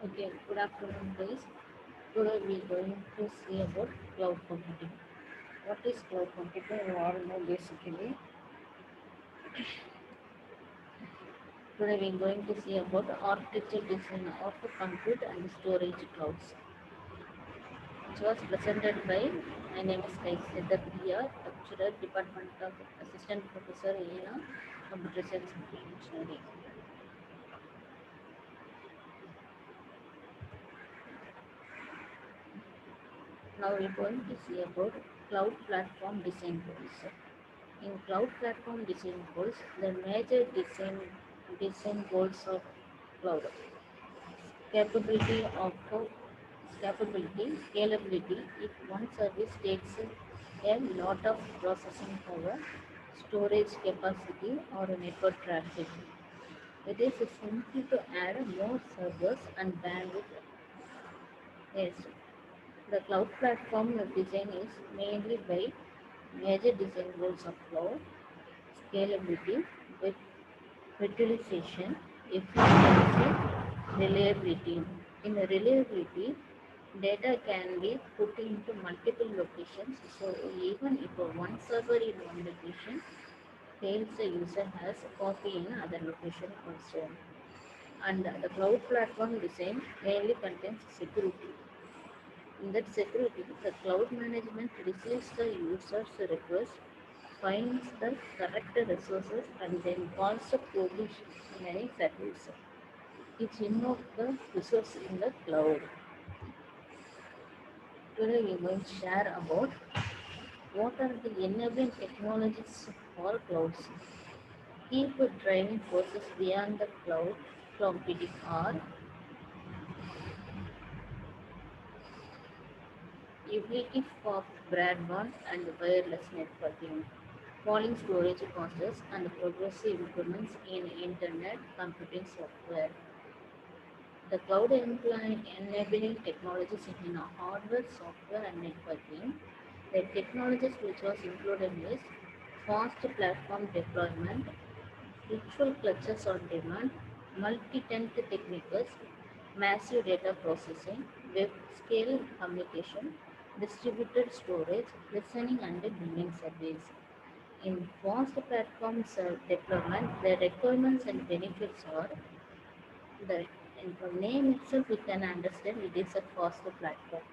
Okay, good afternoon, guys. Today we are going to see about cloud computing. What is cloud computing? You all know basically. Today we are going to see about the architecture design of a compute and storage clouds, which was presented by my name is Kaiseta Priya, lecturer, Department of Assistant Professor in Computer Science and Engineering. Now we are going to see about cloud platform design goals. In cloud platform design goals, the major design goals of cloud capability of scalability. If one service takes a lot of processing power, storage capacity, or network traffic, it is simple to add more servers and bandwidth. Yes, the cloud platform design is mainly by major design goals of cloud scalability, virtualization, efficiency, reliability. In reliability, data can be put into multiple locations. So even if one server in one location fails, the user has a copy in other location also. And the cloud platform design mainly contains security. In that security, the cloud management receives the user's request, finds the correct resources, and then calls the provisioning service. Each of the resource in the cloud. Today we are going to share about what are the enabling technologies for clouds. Keep driving forces beyond the cloud computing are ubiquity of broadband and wireless networking, falling storage costs, and progressive improvements in internet computing software. The cloud enabling technologies in hardware, software, and networking. The technologies which was included is fast platform deployment, virtual clutches on demand, multi-tenant techniques, massive data processing, web scale communication, distributed storage, listening and billing service. In fast platforms deployment, the requirements and benefits are the in the name itself we can understand it is a fast platform.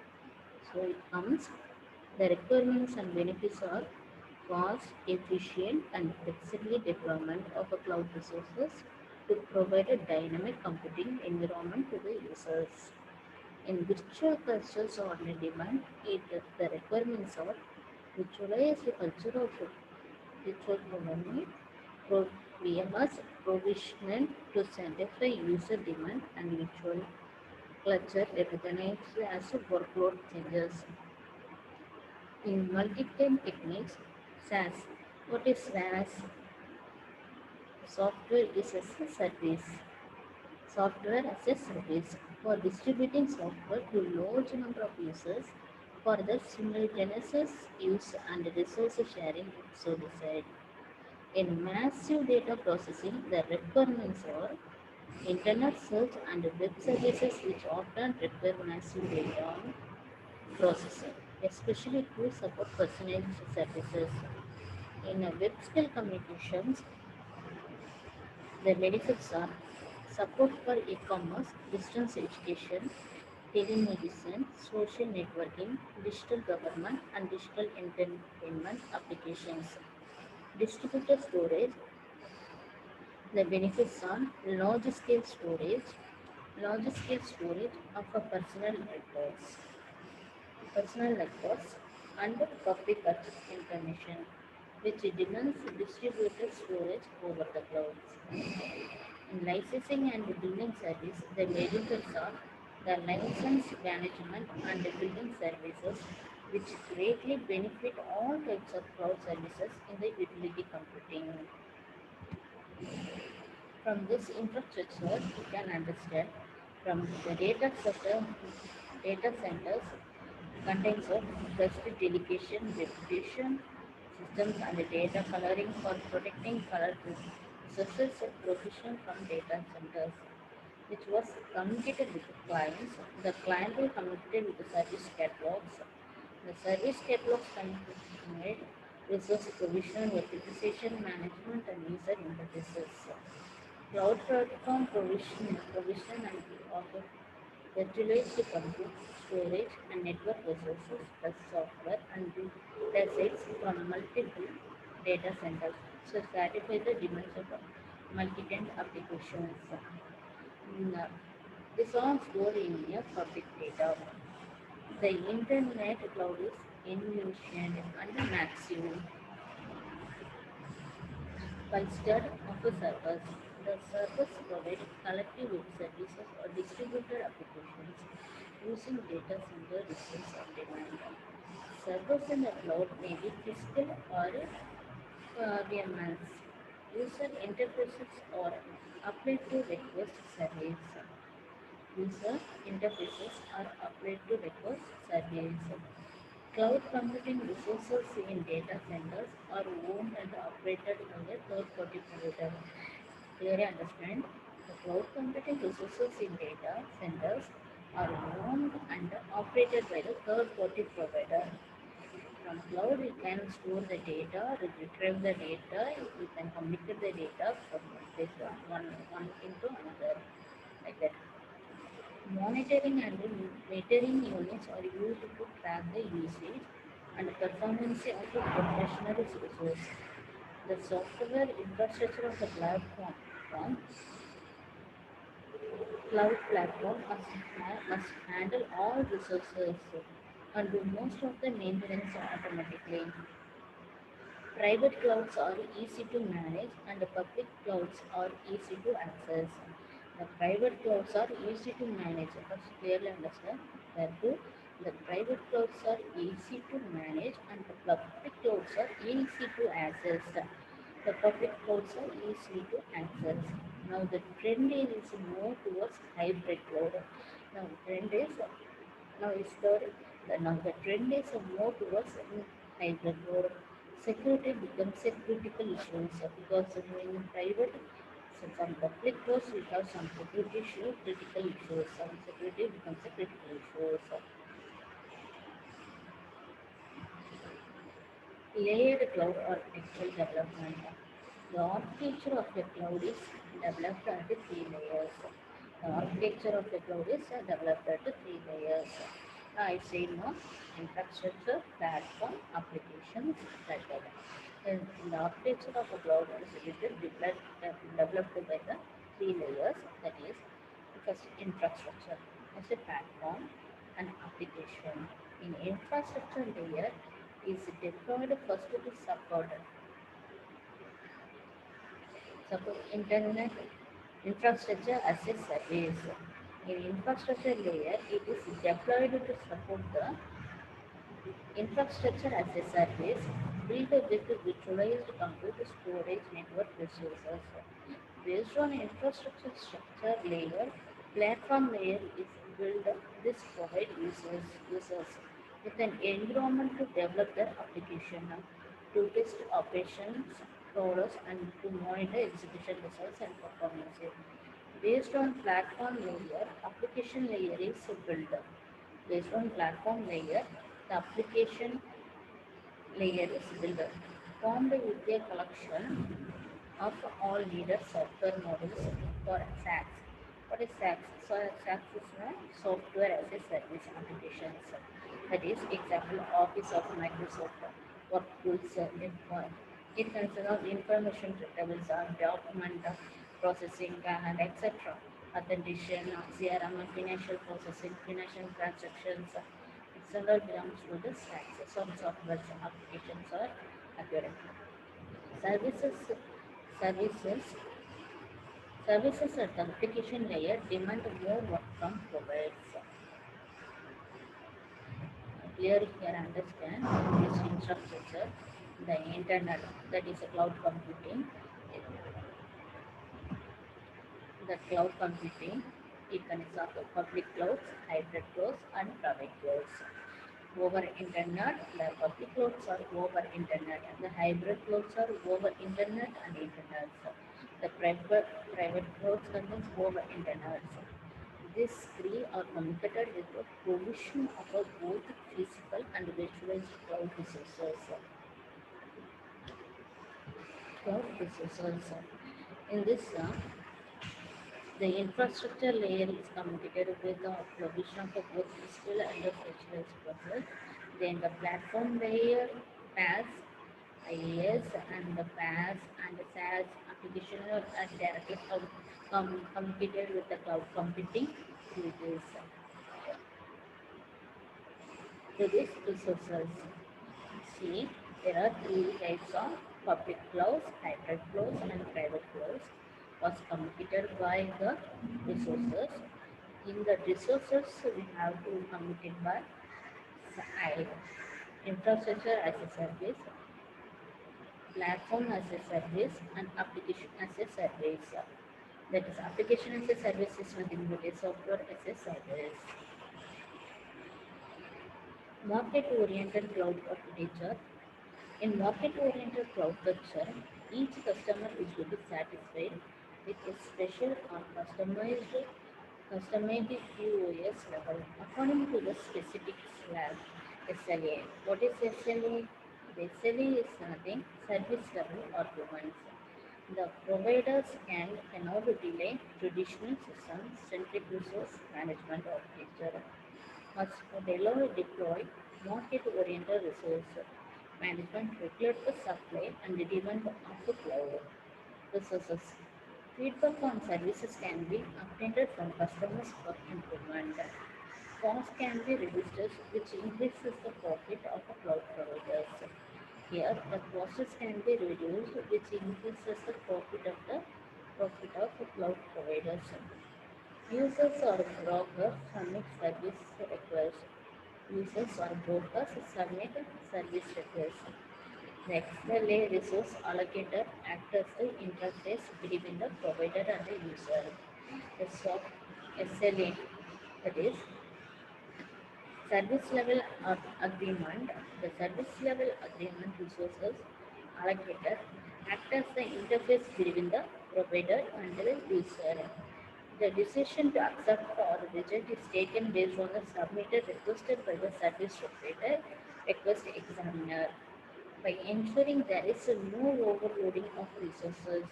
So it comes the requirements and benefits are cost, efficient and flexible deployment of a cloud resources to provide a dynamic computing environment to the users. In virtual cultures on demand, the requirements are virtualize the culture of virtual government, VMS provisional to satisfy user demand and virtual cluster recognized as workload changes. In multi-tenant techniques, SaaS. What is SaaS? Software is as a service. Software as a service for distributing software to large number of users for the simultaneous use and resource sharing if so desired. In massive data processing, the requirements are internet search and web services which often require massive data processing, especially to support personalized services. In web scale communications, the benefits are support for e-commerce, distance education, telemedicine, social networking, digital government, and digital entertainment applications. Distributed storage, the benefits are large scale storage of a personal records, and public information, which demands distributed storage over the clouds. In licensing and billing service, the benefits are the license management and billing services, which greatly benefit all types of cloud services in the utility computing. From this infrastructure, you can understand from the data centers contains of trust delegation, reputation systems and data coloring for protecting color resources provision from data centers. which was communicated with the clients. The client will communicate with the service catalogs. The service catalogs contain resource provision, utilization management, and user interfaces. Cloud platform provision and offer virtualized compute, storage, and network resources plus software and data sets from multiple data centers to satisfy the demands of multi-tenant applications. Mm, This all stored in a public data. The internet cloud is inefficient and massive. Consisted of a servers. The servers provide collective web services or distributed applications using data center resource on demand. Servers in the cloud may be physical or VMS. User interfaces or applied to request service. User interfaces are applied to request service. Cloud computing resources in data centers are owned and operated by a third-party provider. Clearly understand, the cloud computing resources in data centers are owned and operated by the third-party provider. From cloud, you can store the data, retrieve the data, you can communicate the data from one thing to another, like that. Monitoring and metering units are used to track the usage and performance of a professional resource. The software infrastructure of the cloud platform must handle all resources and do most of the maintenance automatically. Private clouds are easy to manage and the public clouds are easy to access. The private clouds are easy to manage. First, clearly understand that the private clouds are easy to manage and the public clouds are easy to access. The public clouds are easy to access. Now the trend is more towards hybrid cloud. Now trend is now is the trend is more towards hybrid mode. Security becomes a critical issue because in private, so some public course we have some security issue, critical issues. Some security becomes a critical issue. So, layered cloud architectural development. The architecture of a cloud is developed at three layers. The architecture of a cloud is developed at three layers. I say no, infrastructure, platform, applications, like that. The architecture of a cloud is developed by the three layers, that is, first infrastructure as a platform and application. In infrastructure layer is deployed first to support internet infrastructure as a service. In infrastructure layer, it is deployed to support the infrastructure as a service built with virtualized compute storage network resources. Based on infrastructure structure layer, platform layer is built. This provide users with an environment to develop their application, to test operations, progress, and to monitor execution results and performance. Based on platform layer, application layer is built. Based on platform layer, the application layer is built, formed with a collection of all needed software models for SaaS. What is SaaS? So SaaS is a software as a service applications. That is example Office of Microsoft Work Tools. It consists of information tables, document processing, and etc. Authentication, CRM, financial processing, financial transactions. External belongs to the SaaS. Some software applications are accurate. Services services services at the application layer demand more work from providers. Clear here understand this infrastructure, the internet that is a cloud computing, the cloud computing it consists of public clouds, hybrid clouds and private clouds. Over internet, the public clouds are over internet and the hybrid clouds are over internet and internet. The private clouds contains over internets. These three are communicated with the provision of both physical and virtualized cloud resources. In this, the infrastructure layer is communicated with the provision of both physical and the virtualized process. Then the platform layer, PaaS, IaaS, and the PaaS and the SaaS application are directly communicated with the cloud computing through these resources. See, there are three types of public clouds, hybrid clouds, and private clouds was computed by the resources. In the resources, we have to communicate by I, infrastructure as a service, platform as a service, and application as a service. That is, application as a service is nothing but a software as a service. Market-oriented cloud architecture. In market-oriented cloud culture, each customer is to be satisfied with a special or customized QoS level according to the specific slab SLA. What is SLA? The SLA is nothing service level arguments. The providers cannot delay traditional system-centric resource management architecture must deploy market-oriented resource management, regulate the supply and the demand of the cloud resources. Feedback on services can be obtained from customers for improvement. Cost can be reduced, which increases the profit of the cloud providers. Here, the costs can be reduced, which increases the profit of the cloud providers. Users or brokers submit service requests. Users or brokers submit service requests. The XLA resource allocator acts as the interface between the provider and the user. The SLA, that is service level agreement. The service level agreement resources allocator act as the interface between the provider and the user. The decision to accept or reject is taken based on the submitted requested by the service operator request examiner by ensuring there is no overloading of resources.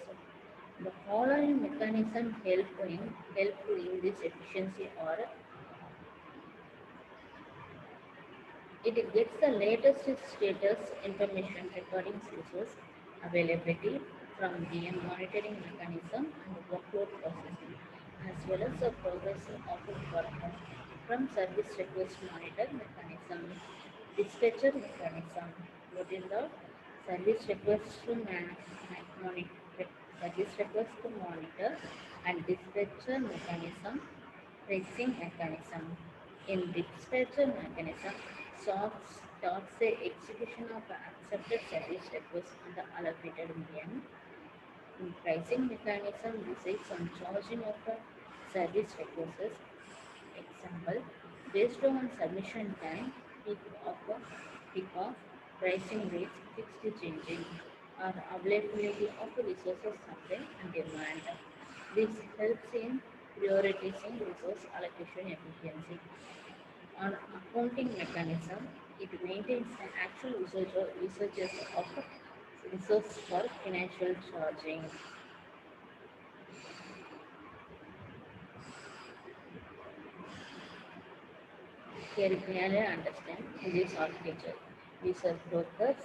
The following mechanism help in this efficiency or it gets the latest status information regarding resource availability from VM monitoring mechanism and workload processing, as well as the progress of the work from service request monitor mechanism, dispatcher mechanism. What is the service request to monitor, service request to monitor and dispatcher mechanism, pricing mechanism. In dispatcher mechanism, starts the execution of the accepted service request on the allocated VM. In pricing mechanism, decides on charging of the service requests. Example, based on submission time, peak of pricing rates fixed changing or availability of the resources supply and demand. This helps in prioritizing resource allocation efficiency. On accounting mechanism, it maintains the actual usages of resource for financial charging. Here you clearly understand in this architecture. User brokers,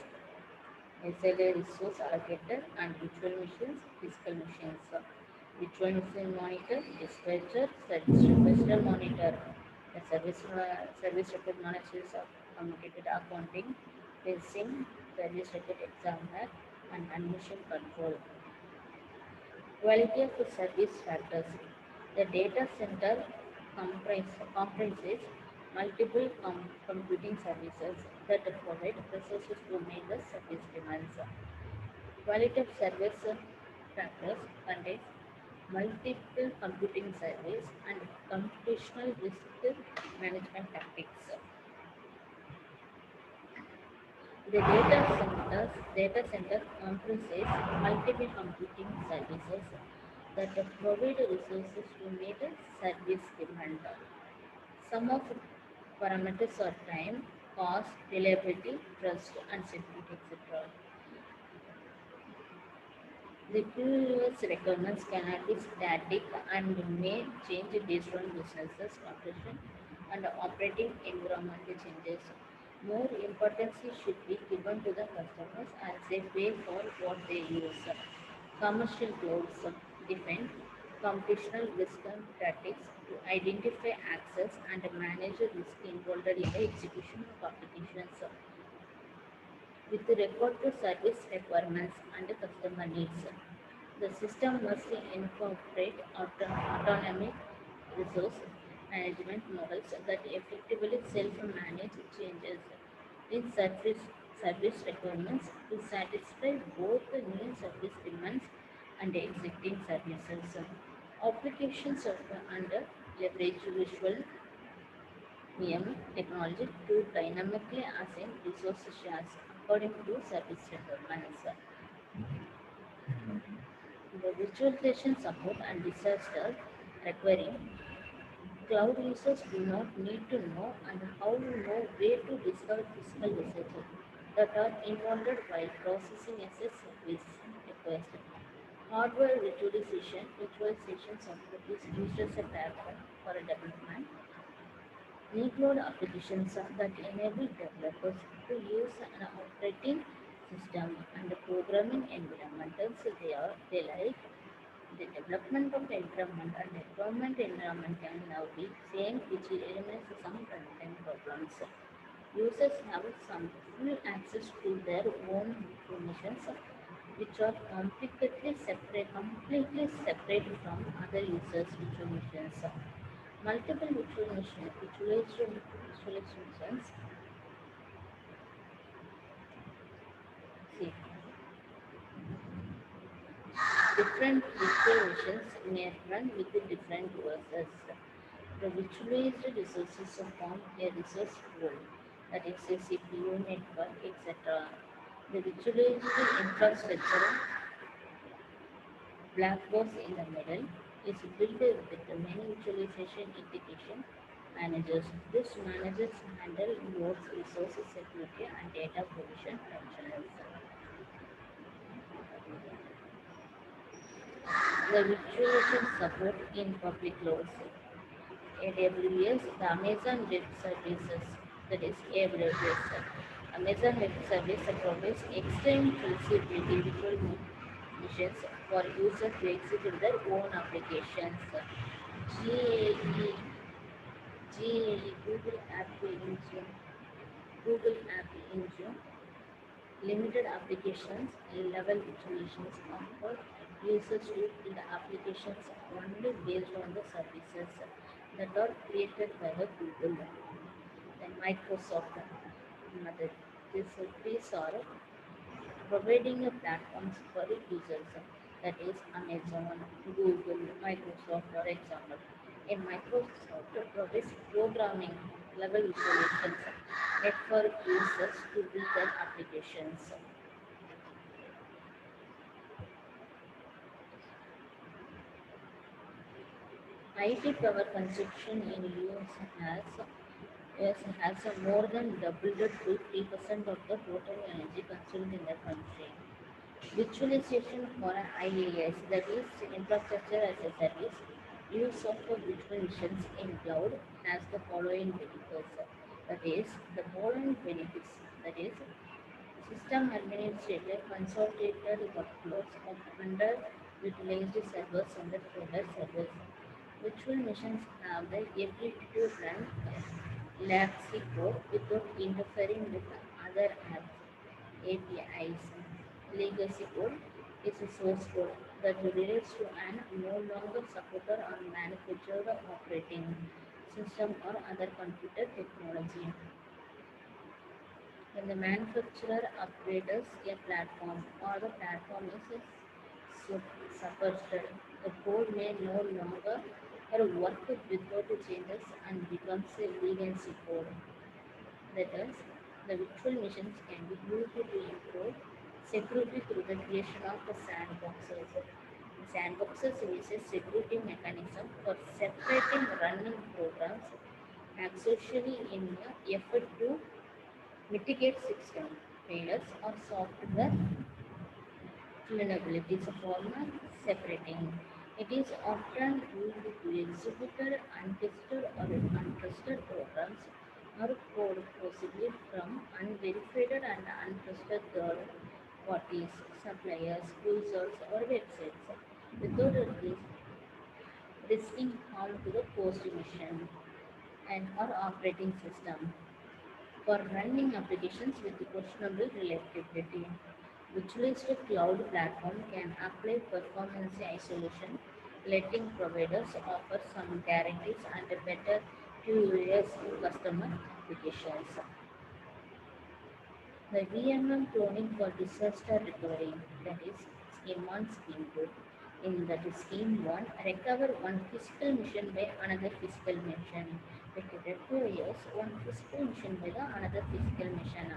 SLA resource allocator and virtual machines, physical machines. Virtual machine monitor, dispatcher, service requester monitor. The service request monitors are communicated accounting, pricing, service request examiner, and admission control. Quality of the service factors. The data center comprises multiple computing services that provide resources to meet the service demands. Quality of service factors contains multiple computing service and computational risk management tactics. The data center comprises multiple computing services that provide resources to meet a service demand. Some of the parameters are time, cost, reliability, trust, and security, etc. The QoS requirements cannot be static and may change based on businesses, operation, and operating environment changes. More importance should be given to the customers as they pay for what they use. Commercial clouds define computational risk and tactics to identify access and manage risk involved in the execution of applications with regard to service requirements and customer needs. The system must incorporate autonomic resource management models that effectively self-manage changes in service requirements to satisfy both the new service demands and existing services. Applications of under leverage visual VM technology to dynamically assign resource shares according to service requirements. The visualization support and disaster requiring cloud users do not need to know and how to know where to discover physical resources that are involved while processing as a service request. Hardware virtualization support is used as a backbone for development include applications that enable developers to use an operating system and programming environments they like. The development of environment and deployment environment can now be same, which eliminates some runtime problems. Users have some full access to their own informations, which are completely separate from other users' informations. Multiple visualizations see different visualizations may run with the different verses. The visualized resources form a resource pool that is a CPU network, etc. The visualized infrastructure black box in the middle is built with many visualization integration managers. This managers handle nodes, resources security, and data provision functions. The virtualization support in public clouds. AWS, the Amazon Web Services, that is AWS. Amazon Web Service provides extreme flexibility virtual machines for users to execute their own applications. GAE, Google App Engine, limited applications level visualizations offer users to build applications only based on the services that are created by the Google and Microsoft method. These are providing a platforms for users that is Amazon, Google, Microsoft for example. In Microsoft provides programming level visualizations made for users to build their applications. IT power consumption in US has more than doubled to 3% of the total energy consumed in the country. Virtualization for IaaS, that is infrastructure as a service, use of virtualizations in cloud has the following benefits. That is the following benefits. That is system administrator consolidated workflows of underutilized servers under shared servers. Virtual machines have the ability to run legacy code without interfering with other apps. APIs. Legacy code is a source code that relates to an no longer supported or manufactured operating system or other computer technology. When the manufacturer upgrades a platform or the platform is supported, the code may no longer work without changes and becomes a legacy code. That is, The virtual machines can be used to improve security through the creation of the sandboxes. The sandboxes is a security mechanism for separating running programs actually in an effort to mitigate system failures or software vulnerabilities former separating. It is often used to execute untested or untrusted programs or code possibly from unverified and untrusted third parties, suppliers, users, or websites without risking harm to the post mission and or operating system for running applications with questionable reliability. Virtualized cloud platform can apply performance isolation, letting providers offer some guarantees and better QoS to customer applications. The VMM cloning for disaster recovery, that is Scheme 1, Scheme 2. In that is Scheme 1, recover one physical mission by another physical mission. It requires one physical mission by the another physical mission.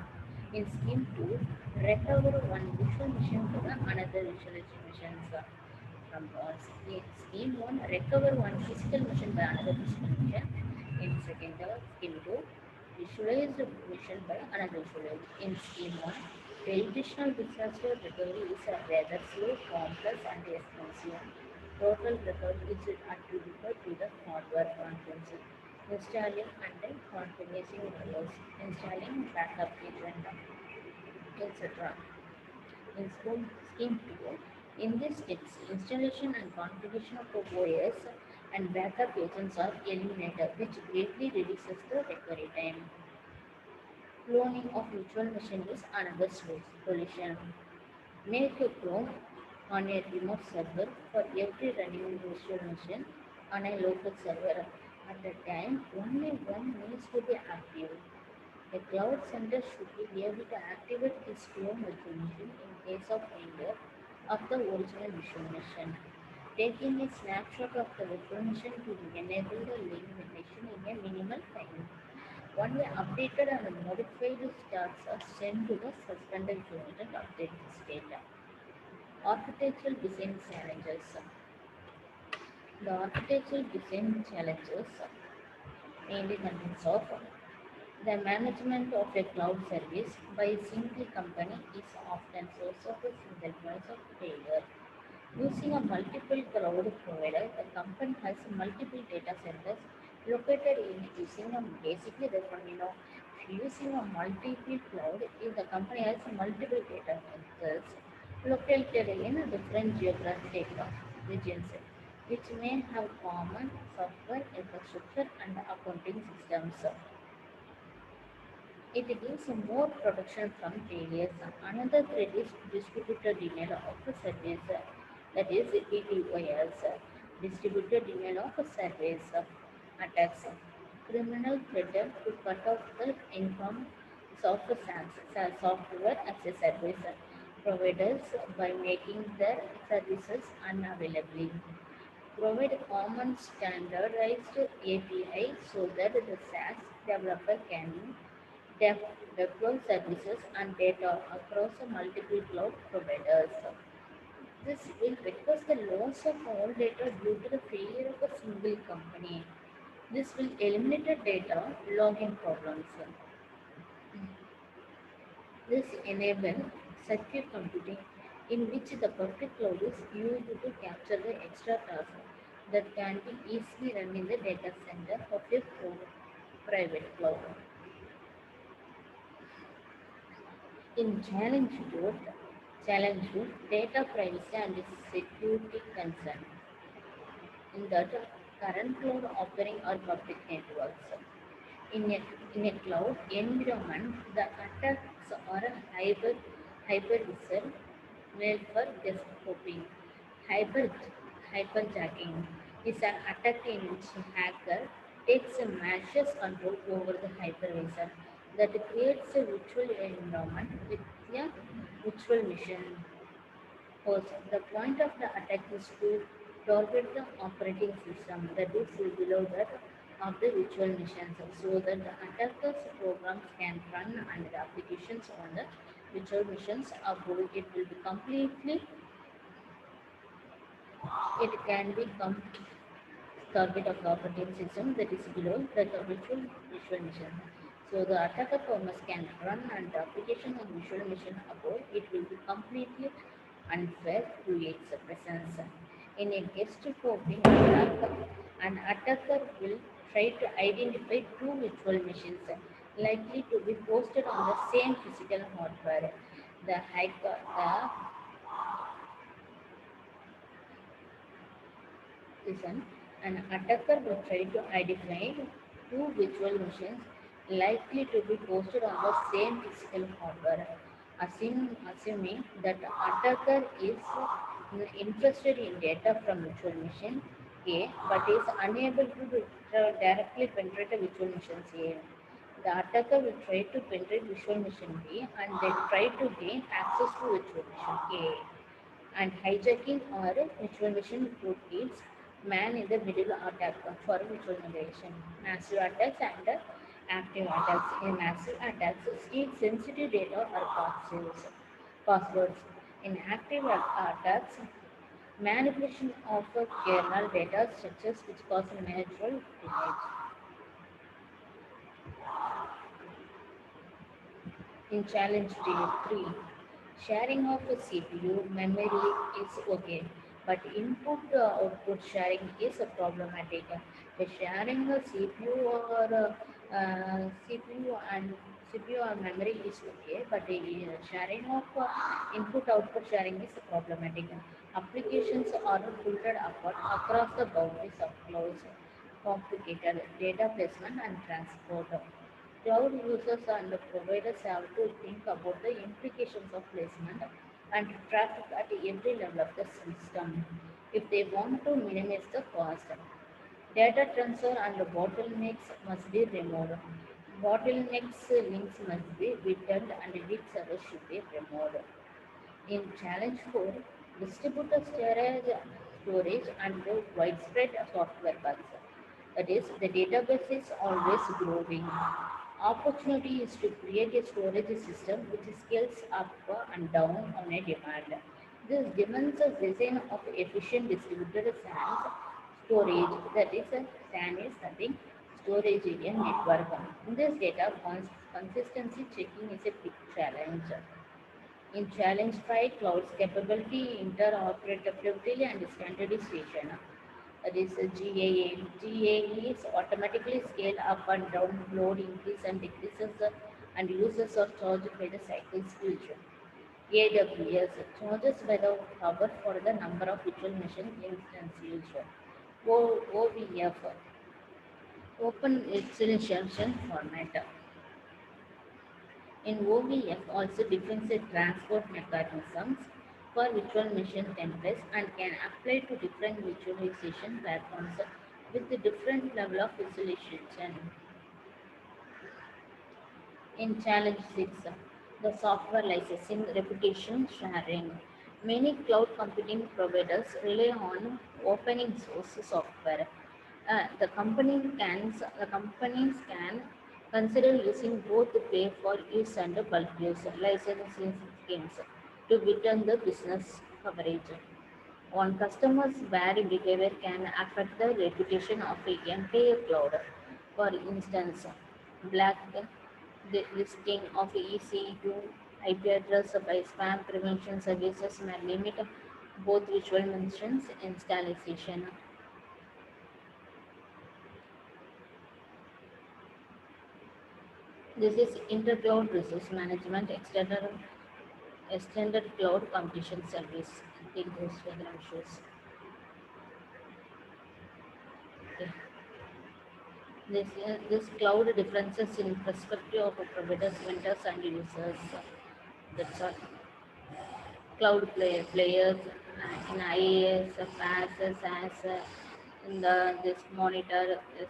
In Scheme 2, recover one visual mission by the another visualization missions. From Scheme 1, recover one physical mission by another physical mission. In second, Scheme 2, visualize the mission by another visualize. In Scheme 1, traditional disaster recovery is a rather slow, complex, and expensive. Total recovery is attributed to the hardware contents, installing and then configuring Windows, installing backup agent, etc. In Scheme 2, in this steps, installation and configuration of the OS and backup agents are eliminated, which greatly reduces the recovery time. Cloning of virtual machine is another solution. Make a clone on a remote server for every running virtual machine on a local server. At the time, only one needs to be active. A cloud center should be able to activate this clone virtual machine in case of failure of the original virtual machine. Taking a snapshot of the virtual machine to enable the link machine in a minimal time. Only updated and modified stars are sent to the suspended unit and update this data. Architectural design challenges. The architectural design challenges mainly consists of the management of a cloud service by a single company is often source of a single point of failure. Using a multiple cloud provider, the company has multiple data centers located in using a basically the one if using a multiple cloud, if the company has multiple data centers located in a different geographic regions, which may have common software infrastructure and accounting systems. It gives more protection from failures. Another threat is distributed denial of a service, that is DDoS, distributed denial of a service attacks. Criminal threaten to cut off the income software as a service providers by making their services unavailable. Provide common standardized API so that the SaaS developer can dep- deploy services and data across multiple cloud providers. This will request the loss of all data due to the failure of a single company. This will eliminate the data logging problems. This enables secure computing in which the public cloud is used to capture the extra tasks that can be easily run in the data center of a private cloud. In challenge to data privacy and security concern. In that current cloud offering or public networks. In a, in a cloud environment, the attacks are a hypervisor made for desktoping. Hyper, hyperjacking is an attack in which hacker takes a malicious control over the hypervisor that creates a virtual environment with a virtual mission host. The point of the attack is to target the operating system that is below that of the virtual machines so that the attackers programs can run and the applications on the virtual machines above. It can be target of the operating system that is below that the virtual machine. So the attacker promise can run and the application on virtual machine above. It will be completely unfair to its presence. In a guest hoping attack, an attacker will try to identify two virtual machines likely to be posted on the same physical hardware. The hacker, the Listen, an attacker will try to identify two virtual machines likely to be posted on the same physical hardware, assuming that the attacker is interested in data from virtual machine A but is unable to directly penetrate a virtual machine A. The attacker will try to penetrate virtual machine B and then try to gain access to virtual machine A and hijacking or virtual machine routines man in the middle attack for virtual migration. Massive attacks and active attacks. In massive attacks, steal sensitive data or passwords. In active attacks, manipulation of kernel data structures which cause natural damage. In challenge day 3, sharing of a CPU memory is okay, but input output sharing is a problematic. The sharing of CPU and CPU or memory is okay, but the sharing of input output sharing is problematic. Applications are filtered apart across the boundaries of clouds, complicated data placement and transport. Cloud users and providers have to think about the implications of placement and traffic at every level of the system if they want to minimize the cost. Data transfer and bottlenecks must be removed. Bottlenecks links must be returned and weak servers should be removed. In challenge 4, distributed storage and the widespread software bugs. That is, the database is always growing. Opportunity is to create a storage system which scales up and down on a demand. This demands a design of efficient distributed SAN storage. That is, a SAN is nothing storage area network. In this data, consistency checking is a big challenge. In Challenge 5, cloud's capability, interoperability, and standardization. That is GAA. GAA is automatically scale up and down, load increase and decreases, and users are charged by the cycles future. AWS charges by the hour for the number of virtual machine instance used. OVF, Open Extension Format. In OVF also defines the transport mechanisms for virtual machine templates and can apply to different virtualization platforms with a different level of visualization. In Challenge 6, the software licensing reputation sharing. Many cloud computing providers rely on open source software. The companies can consider using both pay for use and bulk use licensing schemes to return the business coverage. On customers' bad behavior can affect the reputation of the entire cloud. For instance, black listing of EC2 IP address by spam prevention services may limit both virtual machines installation. This is Intercloud Resource Management Extended Cloud Competition Service. Take those diagram shows. Okay. This cloud differences in perspective of providers, vendors, and users. That's all. Players in IaaS, PaaS, SaaS, in this monitor is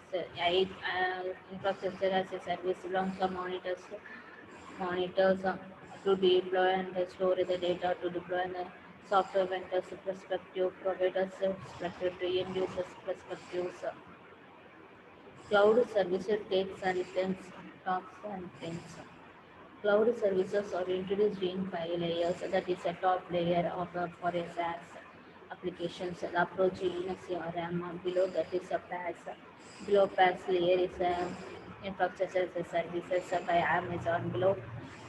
infrastructure as a service belongs to monitors to deploy and store the data to deploy and the software vendors perspective, providers perspective, end users perspectives. Cloud services takes and returns talks and things. Cloud services are introduced in five layers. That is a top layer of for a SaaS applications. The approach in CRM. Below that is a PaaS. Below PaaS layer is infrastructure as a services by Amazon. Below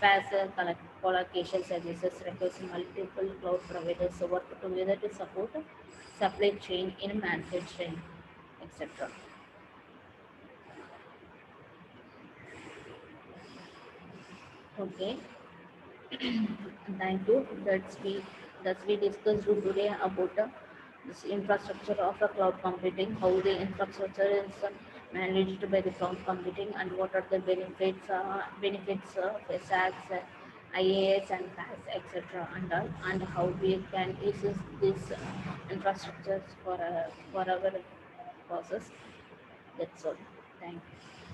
PaaS collocation services requires multiple cloud providers work together to support supply chain in manufacturing, etc. Okay. Thank you. That's we discussed today about this infrastructure of the cloud computing, how the infrastructure is managed by the cloud computing, and what are the benefits of SaaS, IaaS, and PaaS, etc. And how we can use these infrastructures for our process. That's all. Thank you.